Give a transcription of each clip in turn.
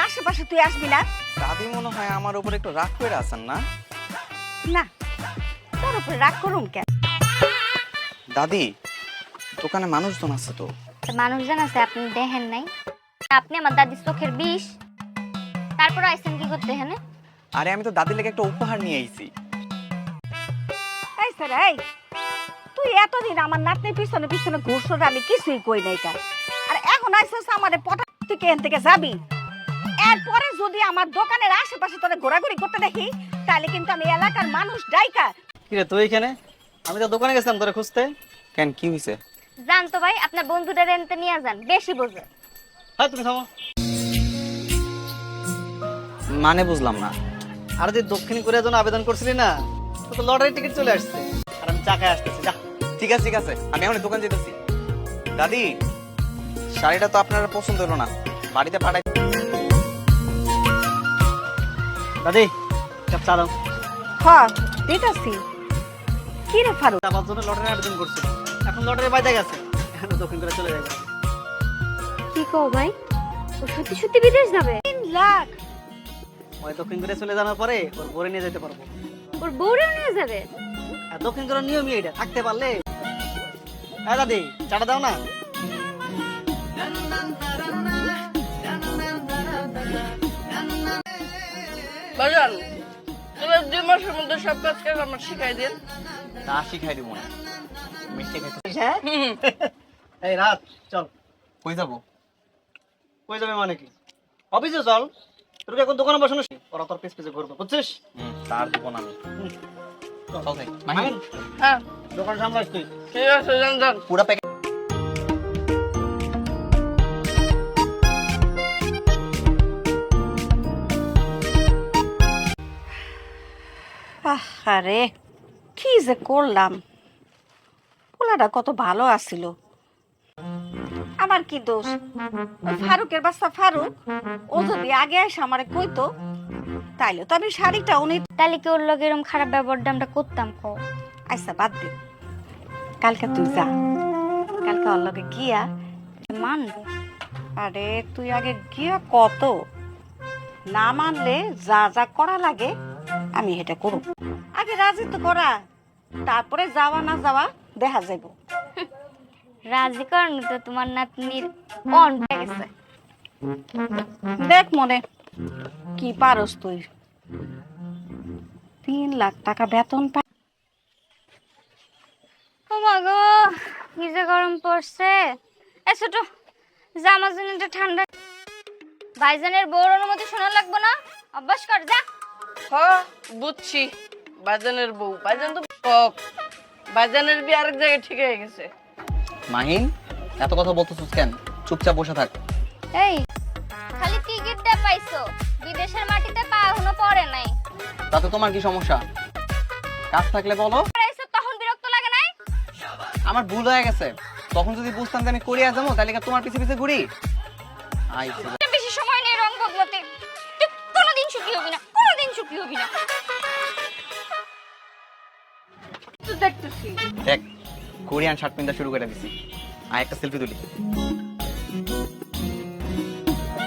আশেপাশে তুই আসবি না? দাদি মনে হয় আমার উপর একটু রাগ করে আছেন না? না, তোর উপরে রাগ করুম কেন? দাদি, দোকানে মানুষজন আছে তো। মানুষজন আছে, আপনি দেখেন নাই? আপনি আমার দাদির চোখের বিষ। তারপর আইছেন কি করতে এখানে? আরে আমি তো দাদির লেগে একটা উপহার নিয়ে আইছি। এই স্যার, এই তুই এতদিন আমার নাতনির পিছনে পিছনে ঘুরছস, আমি কিছুই কই নাই কার। আর এখন আইছস আমারে পটা, তুই কেন থেকে যাবি? এরপরে যদি আমার দোকানের আশেপাশে তোরে ঘোরাঘুরি করতে দেখি, তাহলে কিন্তু আমি এলাকার মানুষ ডাইকা। কিরে তুই এখানে? আমি তো দোকানে গেছিলাম তোরে খুঁজতে। কেন, কি হইছে? জান তো ভাই, আপনার বন্ধুদের এনতে নিয়ে যান, বেশি বোঝে। হ্যাঁ তুমি থামো। মানে বুঝলাম না। আর যে দক্ষিণ কোরিয়ার জন্য আবেদন করছিলি না, তো লটারি টিকিট চলে আসছে। আর আমি চাকায় আসতেছি, যা। ঠিক আছে ঠিক আছে, আমি এখন দোকান যেতেছি। দাদি, শাড়িটা তো আপনার পছন্দ হলো না, বাড়িতে পাঠাই। দাদি কাপ চা দাও। হ্যাঁ দিতাছি। কি রে ফারুক, আমার জন্য লটারি আবেদন করছি, এখন লটারি বাইরে গেছে, এখন দক্ষিণ কোরিয়া চলে যাবে। কি কো ভাই, ও সত্যি সত্যি বিদেশ যাবে? 3 লাখ? ওই দক্ষিণ কোরিয়া চলে যাওয়ার পরে ওর বরে নিয়ে যেতে পারবো। ওর বউরেও নিয়ে যাবে? আর দক্ষিণ কোরিয়ার নিয়মই এটা, থাকতে পারলে। হ্যাঁ দাদি, চাটা দাও না। বাজান, তোরা 2 মাসের মধ্যে সব কাজ কাজ আমার শিখাই দিন। তা শিখাই দিব না, মিষ্টি খাইতে। হ্যাঁ এই রাত চল। কই যাবো? কই যাবে মানে কি? অফিসে চল, তোর এখন দোকানে বসানো, ওরা তোর পিছ পিছে ঘুরবে, বুঝছিস? তার দিব না আমি। চল যাই। মাহিন, হ্যাঁ দোকান সামলাস তুই। ঠিক আছে, যান যান। পুরা প্যাকেট। আরে কি যে করলাম, পোলাটা কত ভালো আছিল। আমার কি দোষ? ওই ফারুকের বাচ্চা ফারুক, ও যদি আগে এসে আমারে কইতো, তাইলে তো আমি শাড়িটা উনি। তাহলে কি ওর লগে এরকম খারাপ ব্যবহারটা আমরা করতাম? কো আচ্ছা বাদ দে, কালকে তুই যা, কালকে ওর লগে গিয়া মানবে? আরে তুই আগে গিয়া কত না মানলে যা যা করা লাগে আমি এটা করব। আগে রাজি তো করা, তারপরে যাওয়া না যাওয়া দেখা যাইব। রাজি করানো তো তোমার নাতনির অন হয়ে গেছে। দেখ মনে কি পারস তুই। 3 লাখ টাকা বেতন পাই। ও মা গো, কি যে গরম পড়ছে। এ ছোট, জামা জুনিটা ঠান্ডা। ভাইজানের বউর অনুমতি শোনা লাগবে না, অভ্যাস কর যা। হ্যাঁ বুঝছি, বাজানের বউ। বাজান তো কক, বাজানের বিয়ে আরেক জায়গায় ঠিক হয়ে গেছে। মাহিন, এত কথা বলতেছিস কেন? চুপচাপ বসে থাক। এই খালি টিকিটটা পাইছো, বিদেশের মাটিতে পা এখনো পড়ে নাই। তাতে তোমার কি সমস্যা? কাজ থাকলে বলো। এসে তখন বিরক্ত লাগে নাই? আমার ভুল হয়ে গেছে, তখন যদি বুঝতাম যে আমি কোরিয়া যাবো তাহলে কি তোমার পিছে পিছে ঘুরি? আইছে। বেশি সময় নেই রং বদলাতে, তুই কোনোদিন সুখী হবি না, কোনোদিন সুখী হবি না। তো দেখতেছি দেখ, কোরিয়ান শার্ট পিনটা শুরু করে দিছি। আর একটা সেলফি তুলি।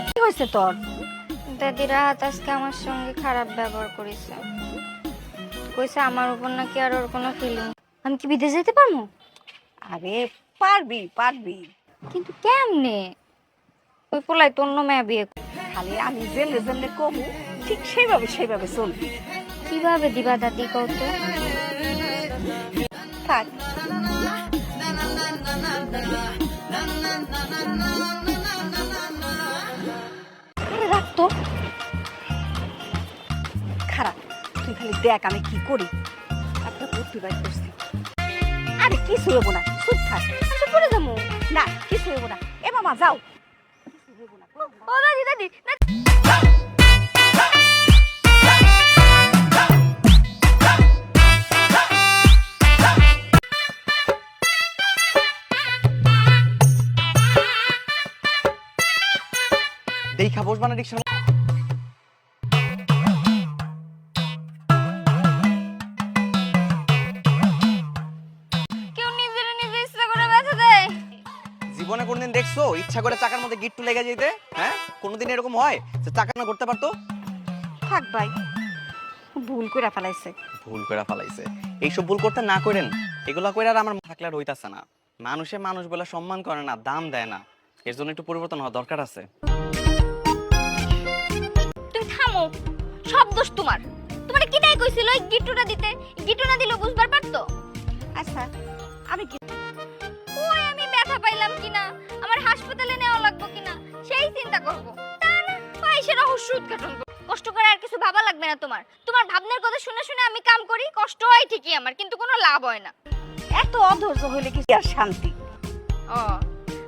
কি হয়েছে তোর? দাদি রাত আজকে আমার সঙ্গে খারাপ ব্যবহার করেছে, কইছে আমার উপর নাকি আর ওর কোনো ফিলিং। আমি কি বিদেশ যেতে পারবো? আরে পারবি পারবি, কিন্তু কেমনে? ওই পোলাই তো অন্য মেয়ে বিয়ে খালি আমি জেলে জেলে কমু, ঠিক সেইভাবে সেইভাবে চলবি। কিভাবে দিবা দাদি কত? থাক। আরে রাখ তো, খারাপ। তুই খালি দেখ আমি কি করি। একটা বুদ্ধি বাইর করছি। আরে কিছু হইব না, চুপ থাক। আমি তো পড়ে যাবো। না কিছু হইব না, এ মামা যাও। কিছু হইব না। ও দাদি দাদি দেখা বসবা না রিক্সার। কেউ নিজের নিজে ইচ্ছা করে ব্যথা দেয়? জীবনে কোনদিন দেখছো ইচ্ছা করে চাকার মধ্যে গিট্টু লেগে যেতে? হ্যাঁ, কোনোদিন এরকম হয় যে টাকা না করতে পারতো? থাক ভাই, ভুল করে ফেলাইছে। ভুল করে ফেলাইছে, এইসব ভুল করতে না করেন। এগুলা করে আর আমার থাকলে আর হইতাছে না। মানুষে মানুষ বলে সম্মান করে না, দাম দেয় না। এর জন্য একটু পরিবর্তন হওয়া দরকার আছে। তুমি থামো, সব দোষ তোমার। তোমার কিটাই কইছিল এই গিট্টুটা দিতে, গিট্টু না দিলে বুঝবার পারতো। আচ্ছা আমি কি ওই আমি ব্যথা পাইলাম কিনা, আমার হাসপাতালে নেওয়া লাগবে কিনা সেই চিন্তা করব। তা না পয়সা রহস্য উদ্ঘাটন করব। কষ্ট করে আর কিছু ভাবা লাগবে না তোমার। তোমার ভাবনার কথা শুনে শুনে আমি কাম করি, কষ্ট হয় ঠিকই আমার, কিন্তু কোনো লাভ হয় না। এত অধৈর্য হইলে কি আর শান্তি? ও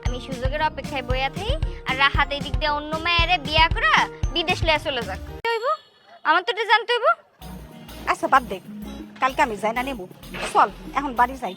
আমি সুযোগের অপেক্ষায় বইয়া থাকি, আর রাহাত এই দিক দিয়ে অন্য মেয়েরে বিয়া করা বিদেশ লইয়া চলে যাক। হইব আমার তো এটা জানতে হইব। আচ্ছা বাদ দে, কালকে আমি যাই না নেবো। চল এখন বাড়ি যাই।